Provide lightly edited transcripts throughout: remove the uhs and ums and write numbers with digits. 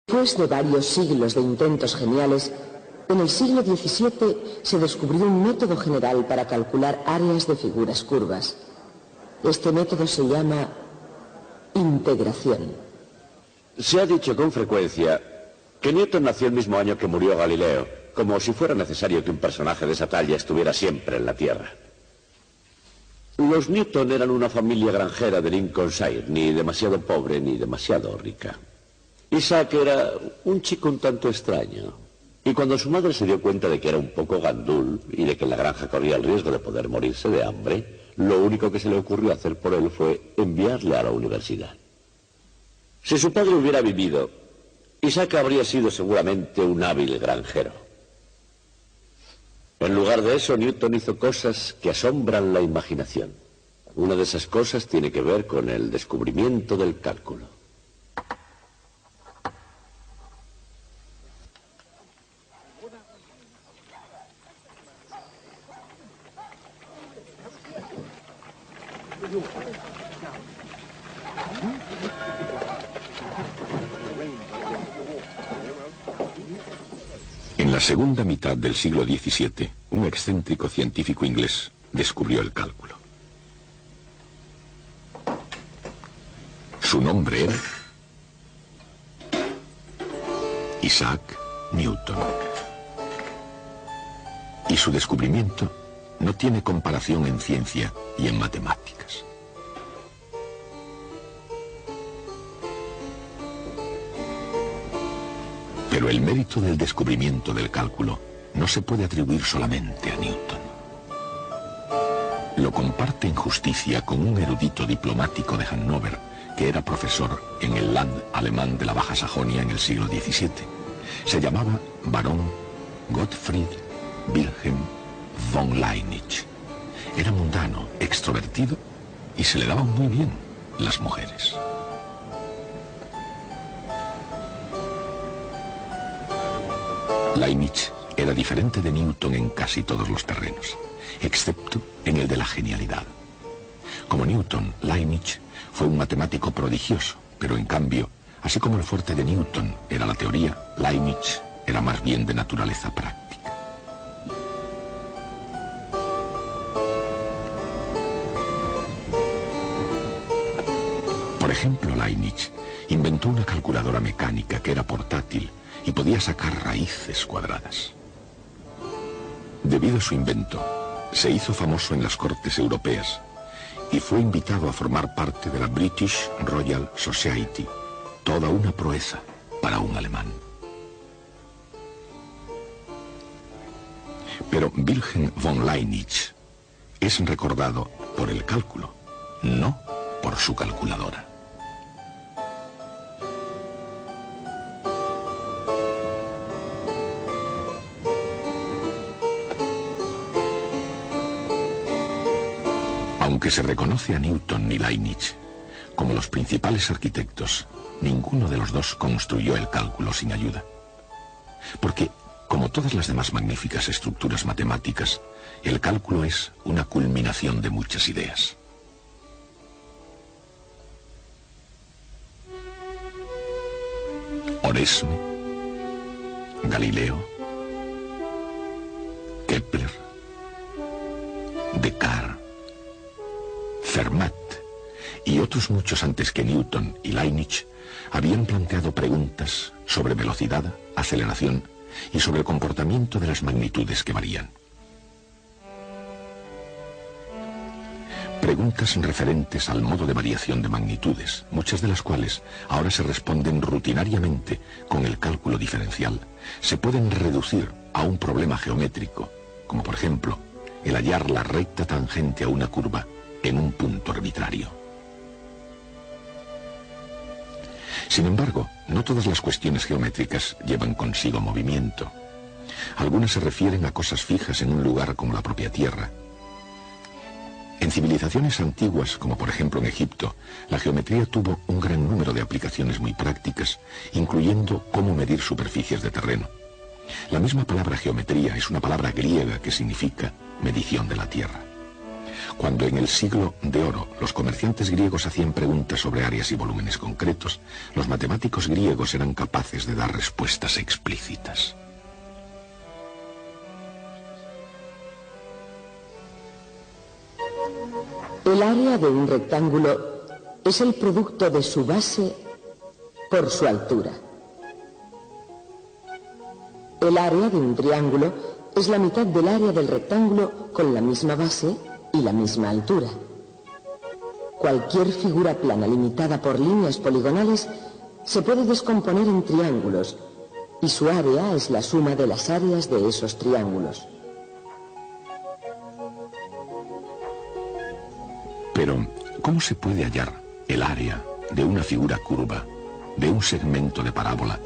Después de varios siglos de intentos geniales, en el siglo XVII se descubrió un método general para calcular áreas de figuras curvas. Este método se llama integración. Se ha dicho con frecuencia que Newton nació el mismo año que murió Galileo, como si fuera necesario que un personaje de esa talla estuviera siempre en la Tierra. Los Newton eran una familia granjera de Lincolnshire, ni demasiado pobre ni demasiado rica. Isaac era un chico un tanto extraño, y cuando su madre se dio cuenta de que era un poco gandul y de que en la granja corría el riesgo de poder morirse de hambre, lo único que se le ocurrió hacer por él fue enviarle a la universidad. Si su padre hubiera vivido, Isaac habría sido seguramente un hábil granjero. En lugar de eso, Newton hizo cosas que asombran la imaginación. Una de esas cosas tiene que ver con el descubrimiento del cálculo. En la segunda mitad del siglo XVII, un excéntrico científico inglés descubrió el cálculo. Su nombre era Isaac Newton. Y su descubrimiento no tiene comparación en ciencia y en matemáticas. Pero el mérito del descubrimiento del cálculo no se puede atribuir solamente a Newton. Lo comparte en justicia con un erudito diplomático de Hannover, que era profesor en el Land alemán de la Baja Sajonia en el siglo XVII. Se llamaba Barón Gottfried Wilhelm von Leibniz. Era mundano, extrovertido y se le daban muy bien las mujeres. Leibniz era diferente de Newton en casi todos los terrenos, excepto en el de la genialidad. Como Newton, Leibniz fue un matemático prodigioso, pero en cambio, así como el fuerte de Newton era la teoría, Leibniz era más bien de naturaleza práctica. Por ejemplo, Leibniz inventó una calculadora mecánica que era portátil y podía sacar raíces cuadradas. Debido a su invento, se hizo famoso en las cortes europeas y fue invitado a formar parte de la British Royal Society, toda una proeza para un alemán. Pero Wilhelm von Leibniz es recordado por el cálculo, no por su calculadora. Aunque se reconoce a Newton y Leibniz como los principales arquitectos, ninguno de los dos construyó el cálculo sin ayuda. Porque, como todas las demás magníficas estructuras matemáticas, el cálculo es una culminación de muchas ideas. Oresme, Galileo, Kepler, Descartes, Fermat y otros muchos antes que Newton y Leibniz habían planteado preguntas sobre velocidad, aceleración y sobre el comportamiento de las magnitudes que varían. Preguntas referentes al modo de variación de magnitudes, muchas de las cuales ahora se responden rutinariamente con el cálculo diferencial, se pueden reducir a un problema geométrico, como por ejemplo el hallar la recta tangente a una curva en un punto arbitrario. Sin embargo, no todas las cuestiones geométricas llevan consigo movimiento. Algunas se refieren a cosas fijas en un lugar como la propia Tierra. En civilizaciones antiguas, como por ejemplo en Egipto, la geometría tuvo un gran número de aplicaciones muy prácticas, incluyendo cómo medir superficies de terreno. La misma palabra geometría es una palabra griega que significa medición de la Tierra. Cuando en el siglo de oro los comerciantes griegos hacían preguntas sobre áreas y volúmenes concretos, los matemáticos griegos eran capaces de dar respuestas explícitas. El área de un rectángulo es el producto de su base por su altura. El área de un triángulo es la mitad del área del rectángulo con la misma base y la misma altura. Cualquier figura plana limitada por líneas poligonales se puede descomponer en triángulos y su área es la suma de las áreas de esos triángulos. Pero, ¿cómo se puede hallar el área de una figura curva, de un segmento de parábola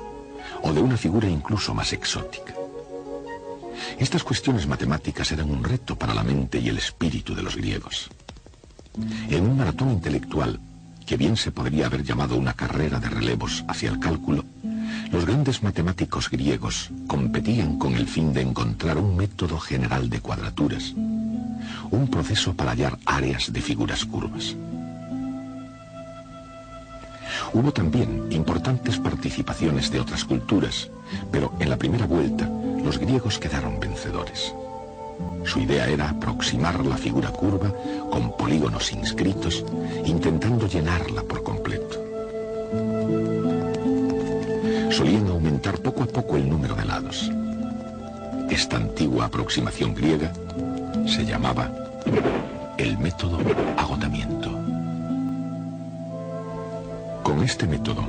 o de una figura incluso más exótica? Estas cuestiones matemáticas eran un reto para la mente y el espíritu de los griegos. En un maratón intelectual, que bien se podría haber llamado una carrera de relevos hacia el cálculo, los grandes matemáticos griegos competían con el fin de encontrar un método general de cuadraturas, un proceso para hallar áreas de figuras curvas. Hubo también importantes participaciones de otras culturas, pero en la primera vuelta los griegos quedaron vencedores. Su idea era aproximar la figura curva con polígonos inscritos, intentando llenarla por completo. Solían aumentar poco a poco el número de lados. Esta antigua aproximación griega se llamaba el método agotamiento. Con este método,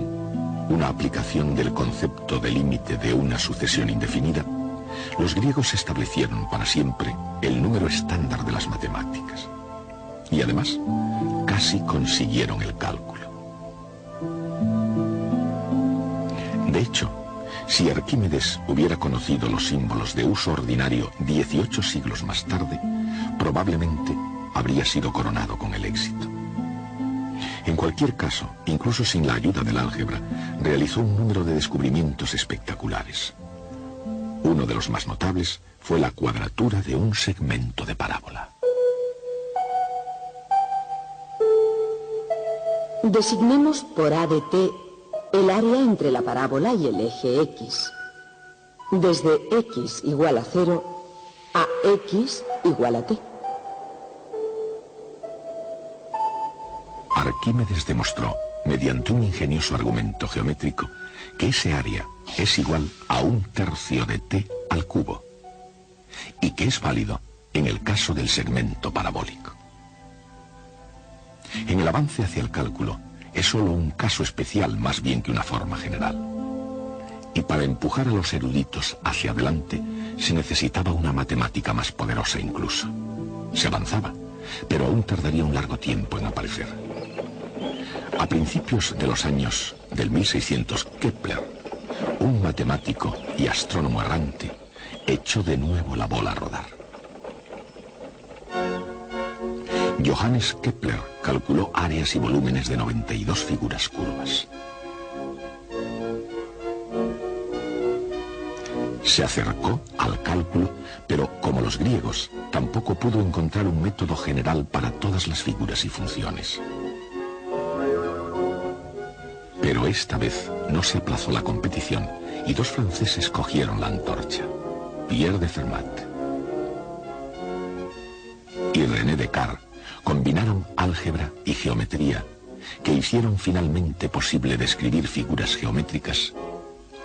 una aplicación del concepto de límite de una sucesión indefinida, los griegos establecieron para siempre el número estándar de las matemáticas. Y además, casi consiguieron el cálculo. De hecho, si Arquímedes hubiera conocido los símbolos de uso ordinario 18 siglos más tarde, probablemente habría sido coronado con el éxito. En cualquier caso, incluso sin la ayuda del álgebra, realizó un número de descubrimientos espectaculares. Uno de los más notables fue la cuadratura de un segmento de parábola. Designemos por A de t el área entre la parábola y el eje X. Desde X igual a 0 a X igual a t. Arquímedes demostró, mediante un ingenioso argumento geométrico, que ese área es igual a 1/3 de t al cubo, y que es válido en el caso del segmento parabólico. En el avance hacia el cálculo, es solo un caso especial más bien que una forma general. Y para empujar a los eruditos hacia adelante, se necesitaba una matemática más poderosa incluso. Se avanzaba, pero aún tardaría un largo tiempo en aparecer. A principios de los años del 1600, Kepler, un matemático y astrónomo errante, echó de nuevo la bola a rodar. Johannes Kepler calculó áreas y volúmenes de 92 figuras curvas. Se acercó al cálculo, pero como los griegos, tampoco pudo encontrar un método general para todas las figuras y funciones. Pero esta vez no se aplazó la competición y dos franceses cogieron la antorcha, Pierre de Fermat y René Descartes. Combinaron álgebra y geometría, que hicieron finalmente posible describir figuras geométricas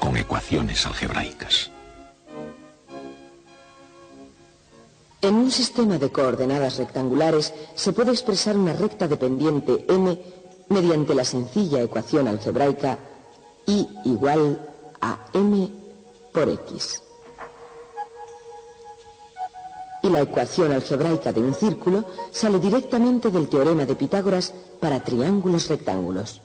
con ecuaciones algebraicas. En un sistema de coordenadas rectangulares se puede expresar una recta dependiente m mediante la sencilla ecuación algebraica y igual a m por x. Y la ecuación algebraica de un círculo sale directamente del teorema de Pitágoras para triángulos rectángulos.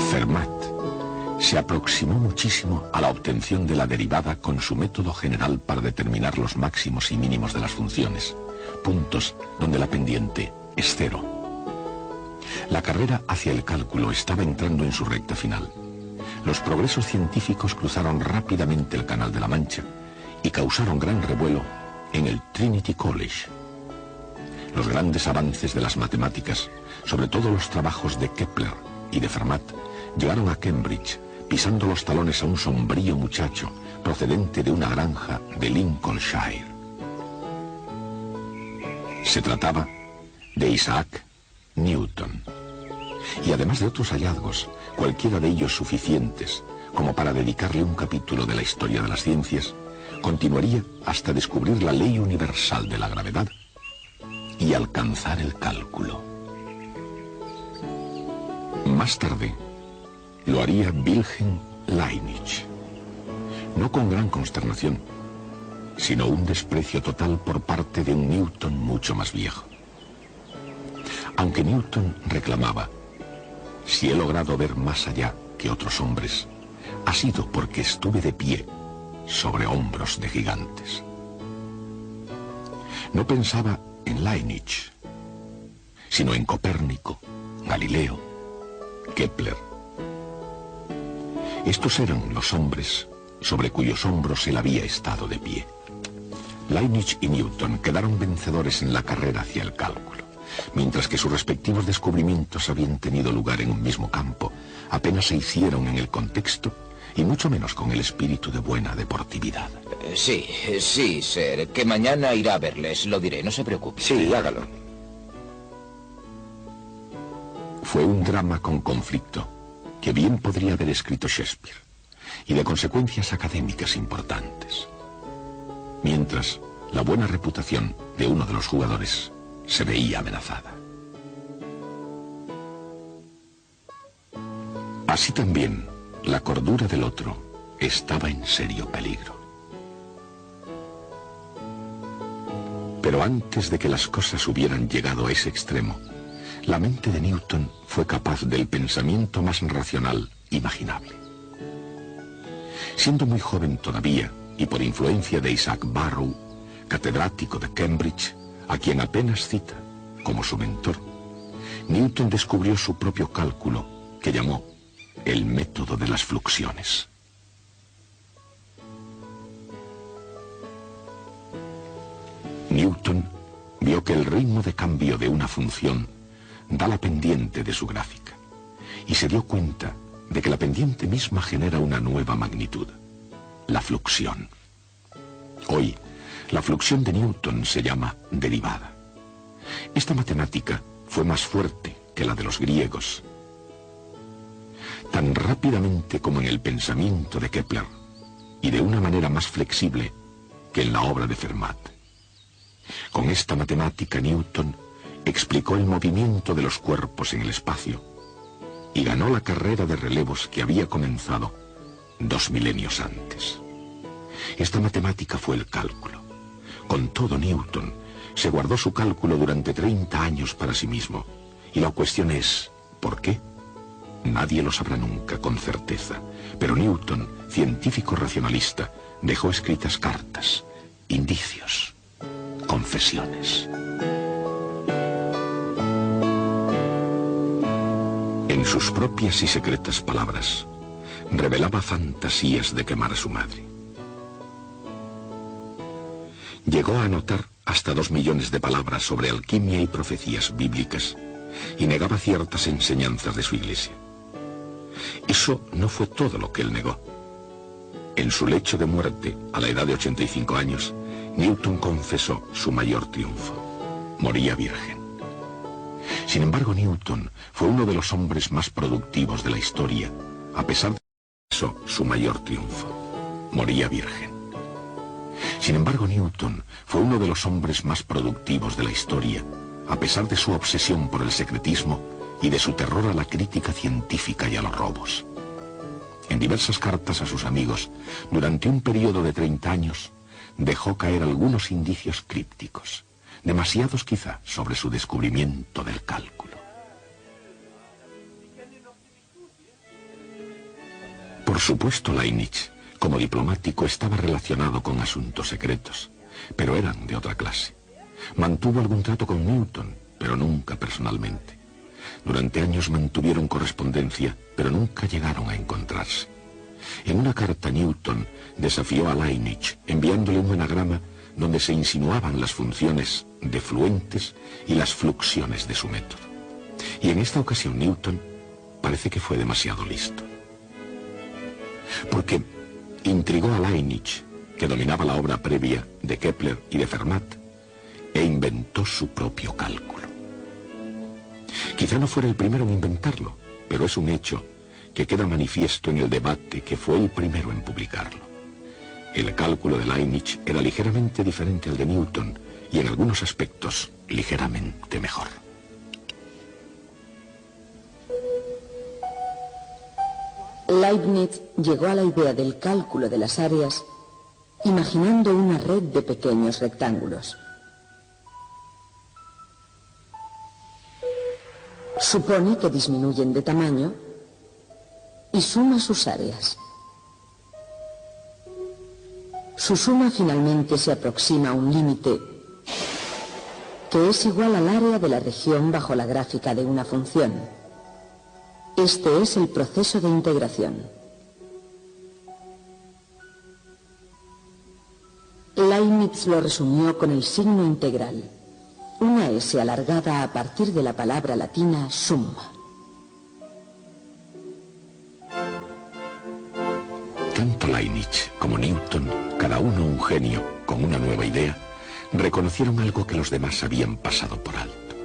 Fermat se aproximó muchísimo a la obtención de la derivada con su método general para determinar los máximos y mínimos de las funciones, puntos donde la pendiente es cero. La carrera hacia el cálculo estaba entrando en su recta final. Los progresos científicos cruzaron rápidamente el Canal de la Mancha y causaron gran revuelo en el Trinity College. Los grandes avances de las matemáticas, sobre todo los trabajos de Kepler y de Fermat, llegaron a Cambridge, pisando los talones a un sombrío muchacho procedente de una granja de Lincolnshire. Se trataba de Isaac Newton. Y además de otros hallazgos, cualquiera de ellos suficientes como para dedicarle un capítulo de la historia de las ciencias, continuaría hasta descubrir la ley universal de la gravedad y alcanzar el cálculo. Más tarde, lo haría Wilhelm Leibniz, no con gran consternación, sino un desprecio total por parte de un Newton mucho más viejo. Aunque Newton reclamaba: si he logrado ver más allá que otros hombres, ha sido porque estuve de pie sobre hombros de gigantes. No pensaba en Leibniz, sino en Copérnico, Galileo, Kepler. Estos eran los hombres sobre cuyos hombros él había estado de pie. Leibniz y Newton quedaron vencedores en la carrera hacia el cálculo. Mientras que sus respectivos descubrimientos habían tenido lugar en un mismo campo, apenas se hicieron en el contexto y mucho menos con el espíritu de buena deportividad. Sí, Sir, que mañana irá a verles, lo diré, no se preocupe. Sí, hágalo. Fue un drama con conflicto que bien podría haber escrito Shakespeare y de consecuencias académicas importantes. Mientras, la buena reputación de uno de los jugadores se veía amenazada. Así también, la cordura del otro estaba en serio peligro. Pero antes de que las cosas hubieran llegado a ese extremo, la mente de Newton fue capaz del pensamiento más racional imaginable. Siendo muy joven todavía, y por influencia de Isaac Barrow, catedrático de Cambridge, a quien apenas cita como su mentor, Newton descubrió su propio cálculo, que llamó el método de las fluxiones. Newton vio que el ritmo de cambio de una función da la pendiente de su gráfica, y se dio cuenta de que la pendiente misma genera una nueva magnitud, la fluxión. Hoy, la fluxión de Newton se llama derivada. Esta matemática fue más fuerte que la de los griegos. Tan rápidamente como en el pensamiento de Kepler, y de una manera más flexible que en la obra de Fermat. Con esta matemática Newton explicó el movimiento de los cuerpos en el espacio y ganó la carrera de relevos que había comenzado 2 milenios antes. Esta matemática fue el cálculo. Con todo, Newton se guardó su cálculo durante 30 años para sí mismo. Y la cuestión es, ¿por qué? Nadie lo sabrá nunca con certeza. Pero Newton, científico racionalista, dejó escritas cartas, indicios, confesiones. En sus propias y secretas palabras, revelaba fantasías de quemar a su madre. Llegó a anotar hasta 2 millones de palabras sobre alquimia y profecías bíblicas, y negaba ciertas enseñanzas de su iglesia. Eso no fue todo lo que él negó. En su lecho de muerte, a la edad de 85 años, Newton confesó su mayor triunfo: moría virgen. Sin embargo, Newton fue uno de los hombres más productivos de la historia, a pesar de eso, su mayor triunfo: moría virgen. Sin embargo, Newton fue uno de los hombres más productivos de la historia, a pesar de su obsesión por el secretismo y de su terror a la crítica científica y a los robos. En diversas cartas a sus amigos, durante un periodo de 30 años, dejó caer algunos indicios crípticos, demasiados quizá, sobre su descubrimiento del cálculo. Por supuesto, Leibniz, como diplomático, estaba relacionado con asuntos secretos, pero eran de otra clase. Mantuvo algún trato con Newton, pero nunca personalmente. Durante años mantuvieron correspondencia, pero nunca llegaron a encontrarse. En una carta Newton desafió a Leibniz, enviándole un anagrama donde se insinuaban las funciones defluentes y las fluxiones de su método. Y en esta ocasión Newton parece que fue demasiado listo. Porque intrigó a Leibniz, que dominaba la obra previa de Kepler y de Fermat, e inventó su propio cálculo. Quizá no fuera el primero en inventarlo, pero es un hecho que queda manifiesto en el debate que fue el primero en publicarlo. El cálculo de Leibniz era ligeramente diferente al de Newton y en algunos aspectos ligeramente mejor. Leibniz llegó a la idea del cálculo de las áreas imaginando una red de pequeños rectángulos. Supone que disminuyen de tamaño y suma sus áreas. Su suma finalmente se aproxima a un límite que es igual al área de la región bajo la gráfica de una función. Este es el proceso de integración. Leibniz lo resumió con el signo integral, una S alargada a partir de la palabra latina summa. Tanto Leibniz como Newton, cada uno un genio con una nueva idea, reconocieron algo que los demás habían pasado por alto.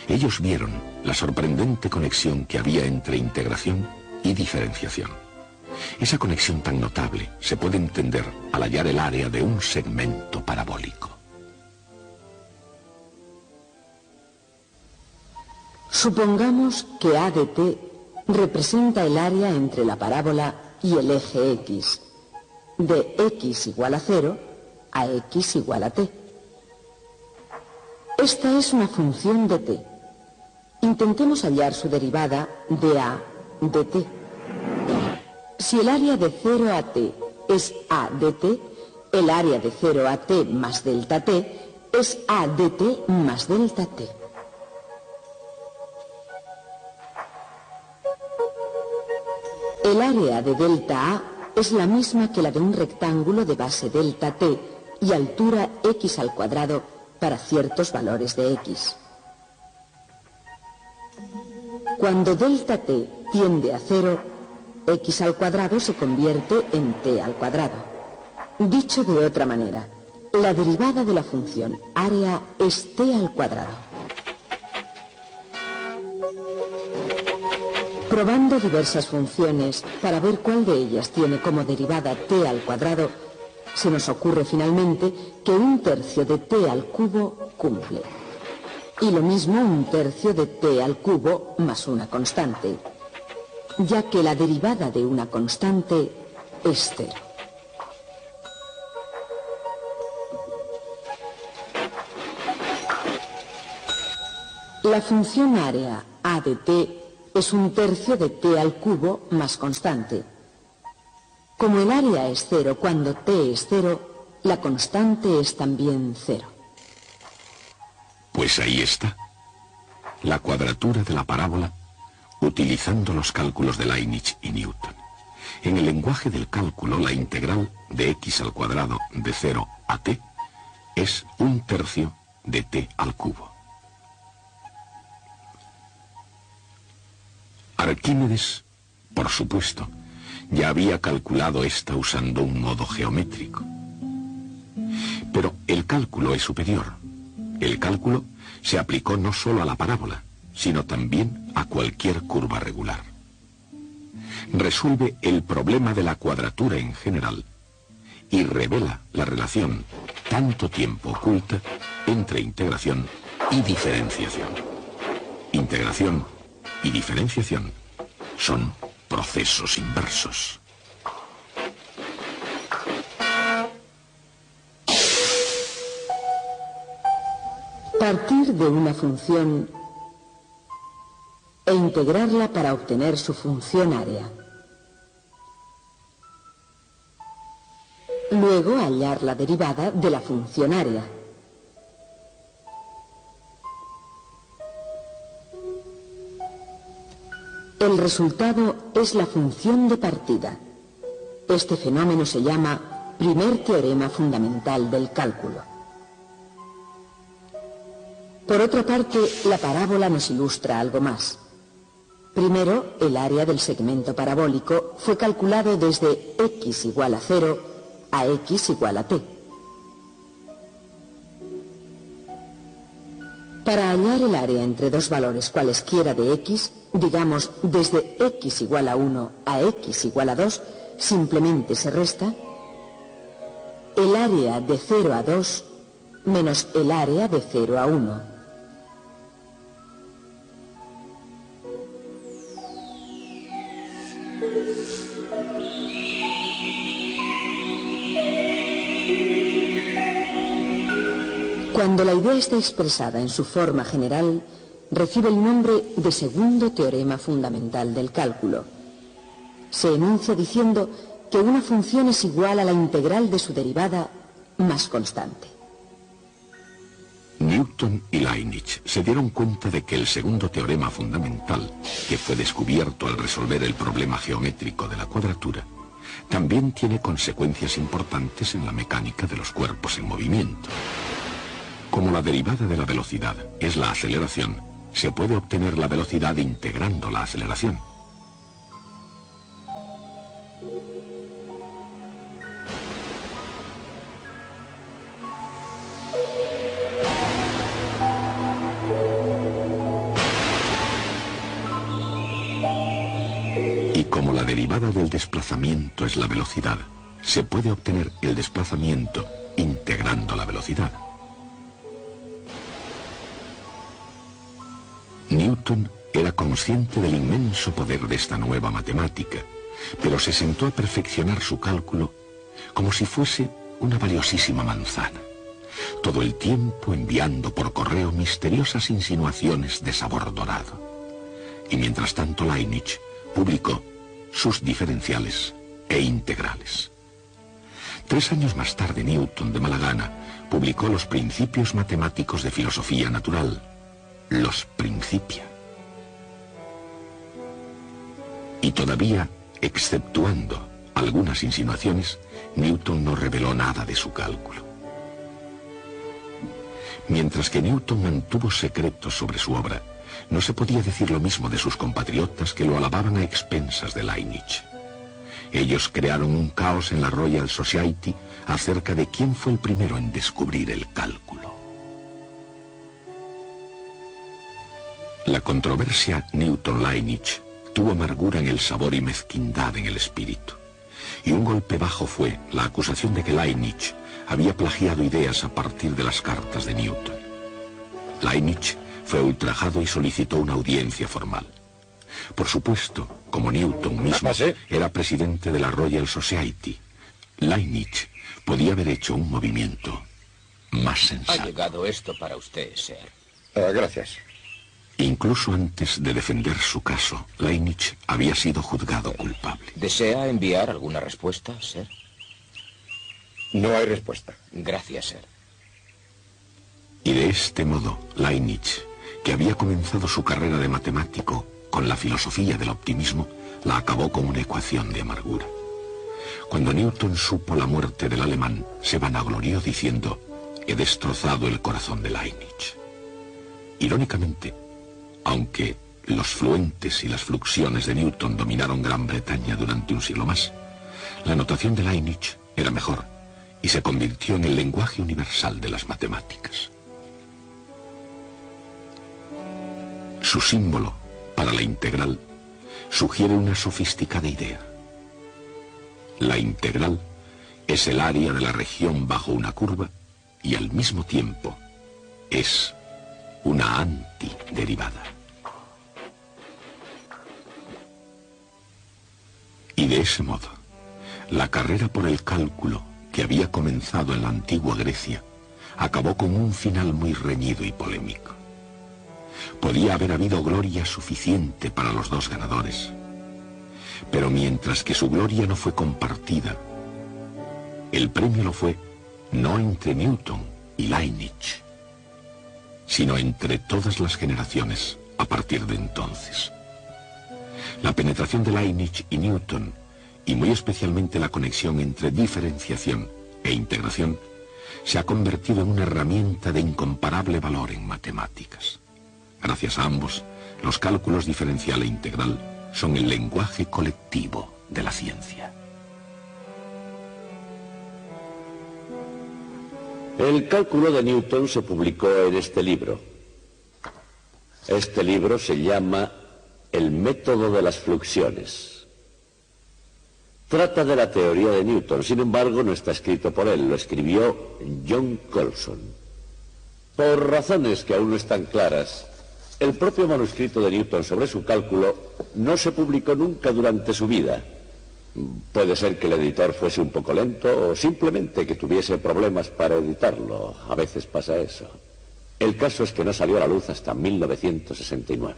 Ellos vieron la sorprendente conexión que había entre integración y diferenciación. Esa conexión tan notable se puede entender al hallar el área de un segmento parabólico. Supongamos que A de t representa el área entre la parábola y el eje X, de X igual a 0 a X igual a t. Esta es una función de t. Intentemos hallar su derivada de A de t. Si el área de 0 a t es A de t, el área de 0 a t más delta t es A de t más delta t. El área de delta A es la misma que la de un rectángulo de base delta t y altura x al cuadrado para ciertos valores de x. Cuando delta t tiende a 0, x al cuadrado se convierte en t al cuadrado. Dicho de otra manera, la derivada de la función área es t al cuadrado. Probando diversas funciones para ver cuál de ellas tiene como derivada t al cuadrado, se nos ocurre finalmente que un tercio de t al cubo cumple. Y lo mismo un tercio de t al cubo más una constante, ya que la derivada de una constante es 0. La función área a de t es un tercio de t al cubo más constante. Como el área es 0 cuando t es 0, la constante es también 0. Pues ahí está, la cuadratura de la parábola, utilizando los cálculos de Leibniz y Newton. En el lenguaje del cálculo, la integral de x al cuadrado de 0 a t es un tercio de t al cubo. Arquímedes, por supuesto, ya había calculado esta usando un modo geométrico. Pero el cálculo es superior. El cálculo se aplicó no solo a la parábola, sino también a cualquier curva regular. Resuelve el problema de la cuadratura en general y revela la relación tanto tiempo oculta entre integración y diferenciación. Integración y diferenciación son procesos inversos. Partir de una función e integrarla para obtener su función área. Luego hallar la derivada de la función área. El resultado es la función de partida. Este fenómeno se llama primer teorema fundamental del cálculo. Por otra parte, la parábola nos ilustra algo más. Primero, el área del segmento parabólico fue calculado desde x igual a 0 a x igual a t. Para hallar el área entre dos valores cualesquiera de x, digamos desde x igual a 1 a x igual a 2, simplemente se resta el área de 0 a 2 menos el área de 0 a 1. Cuando la idea está expresada en su forma general, recibe el nombre de segundo teorema fundamental del cálculo. Se enuncia diciendo que una función es igual a la integral de su derivada más constante. Newton y Leibniz se dieron cuenta de que el segundo teorema fundamental, que fue descubierto al resolver el problema geométrico de la cuadratura, también tiene consecuencias importantes en la mecánica de los cuerpos en movimiento. Como la derivada de la velocidad es la aceleración, se puede obtener la velocidad integrando la aceleración. Y como la derivada del desplazamiento es la velocidad, se puede obtener el desplazamiento integrando la velocidad. Newton era consciente del inmenso poder de esta nueva matemática, pero se sentó a perfeccionar su cálculo como si fuese una valiosísima manzana, todo el tiempo enviando por correo misteriosas insinuaciones de sabor dorado. Y mientras tanto Leibniz publicó sus diferenciales e integrales. 3 años más tarde Newton, de mala gana, publicó los Principios Matemáticos de Filosofía Natural, los Principia. Y todavía, exceptuando algunas insinuaciones, Newton no reveló nada de su cálculo. Mientras que Newton mantuvo secretos sobre su obra, no se podía decir lo mismo de sus compatriotas que lo alababan a expensas de Leibniz. Ellos crearon un caos en la Royal Society acerca de quién fue el primero en descubrir el cálculo. La controversia Newton-Leibniz tuvo amargura en el sabor y mezquindad en el espíritu. Y un golpe bajo fue la acusación de que Leibniz había plagiado ideas a partir de las cartas de Newton. Leibniz fue ultrajado y solicitó una audiencia formal. Por supuesto, como Newton mismo era presidente de la Royal Society, Leibniz podía haber hecho un movimiento más sensato. Ha llegado esto para usted, Sir. Gracias. Incluso antes de defender su caso, Leibniz había sido juzgado culpable. ¿Desea enviar alguna respuesta, Sir? No hay respuesta. Gracias, Sir. Y de este modo, Leibniz, que había comenzado su carrera de matemático con la filosofía del optimismo, la acabó con una ecuación de amargura. Cuando Newton supo la muerte del alemán, se vanaglorió diciendo: he destrozado el corazón de Leibniz. Irónicamente, aunque los fluentes y las fluxiones de Newton dominaron Gran Bretaña durante un siglo más, la notación de Leibniz era mejor y se convirtió en el lenguaje universal de las matemáticas. Su símbolo para la integral sugiere una sofisticada idea. La integral es el área de la región bajo una curva y al mismo tiempo es una antiderivada. Y de ese modo, la carrera por el cálculo que había comenzado en la antigua Grecia acabó con un final muy reñido y polémico. Podía haber habido gloria suficiente para los dos ganadores, pero mientras que su gloria no fue compartida, el premio lo fue no entre Newton y Leibniz, sino entre todas las generaciones a partir de entonces. La penetración de Leibniz y Newton, y muy especialmente la conexión entre diferenciación e integración, se ha convertido en una herramienta de incomparable valor en matemáticas. Gracias a ambos, los cálculos diferencial e integral son el lenguaje colectivo de la ciencia. El cálculo de Newton se publicó en este libro. Este libro se llama El método de las fluxiones. Trata de la teoría de Newton, sin embargo no está escrito por él, lo escribió John Colson. Por razones que aún no están claras, el propio manuscrito de Newton sobre su cálculo no se publicó nunca durante su vida. Puede ser que el editor fuese un poco lento o simplemente que tuviese problemas para editarlo. A veces pasa eso. El caso es que no salió a la luz hasta 1969.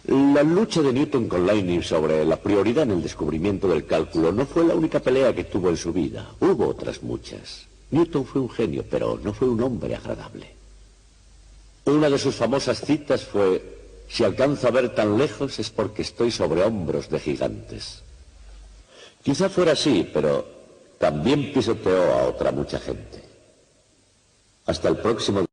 La lucha de Newton con Leibniz sobre la prioridad en el descubrimiento del cálculo no fue la única pelea que tuvo en su vida. Hubo otras muchas. Newton fue un genio, pero no fue un hombre agradable. Una de sus famosas citas fue: si alcanzo a ver tan lejos es porque estoy sobre hombros de gigantes. Quizá fuera así, pero también pisoteó a otra mucha gente. Hasta el próximo